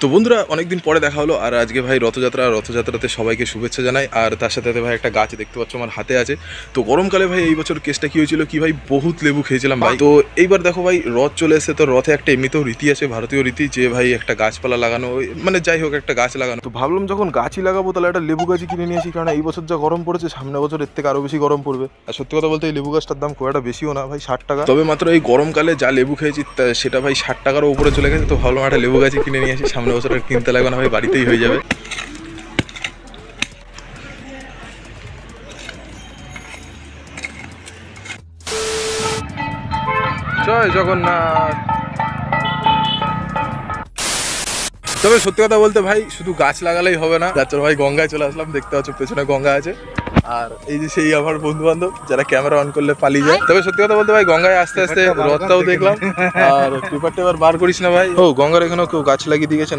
তো বন্ধুরা অনেকদিন পরে দেখা হলো, আর আজকে ভাই রথযাত্রাতে সবাইকে শুভেচ্ছা জানাই। আর তার সাথে ভাই একটা গাছ দেখতে পাচ্ছ আমার হাতে আছে। তো গরমকালে ভাই এই বছর কেসটা কি হয়েছিল কি ভাই, বহুত লেবু খেয়েছিলাম ভাই। তো এইবার দেখো ভাই রথ চলে এসেছে, তো রথে একটা এমনিতেও রীতি আছে, ভারতীয় রীতি, যে ভাই একটা গাছপালা লাগানো, মানে যাই হোক একটা গাছ লাগানো। তো ভাবলাম যখন গাছই লাগাবো তাহলে একটা লেবু গাছই কিনে নিয়ে আসি, কারণ এই বছর যা গরম পড়েছে সামনে বছর এর থেকে আরো বেশি গরম পড়বে। আর সত্যি কথা বলতে এই লেবু গাছটার দাম খুব একটা বেশিও না ভাই, 60 টাকা। তবে মাত্র এই গরমকালে যা লেবু খেয়েছি সেটা ভাই 60 টাকারও উপরে চলে গেছে। তো ভাবলাম একটা লেবু গাছই কিনে নিয়ে আসি, সামনে বছর আর কিনতে লাগবে না ভাই, বাড়িতেই হয়ে যাবে। জয় জগন্নাথ। তবে সত্যি কথা বলতে ভাই শুধু গাছ লাগালেই হবে না, যাচ্ছ ভাই গঙ্গায় চলে আসলাম, দেখতে পাচ্ছ পেছনে গঙ্গা আছে। আর এই যে সেই আমার বন্ধু বান্ধব যারা ক্যামেরা অন করলে পালিয়ে যায়। তবে সত্যি কথা বলতে ভাই গঙ্গায় আস্তে আস্তে রথটাও দেখলাম। আর পেপার টেপার বার করিস না ভাই। ও গঙ্গার এখানেও কেউ গাছ লাগিয়ে দিয়ে গেছে।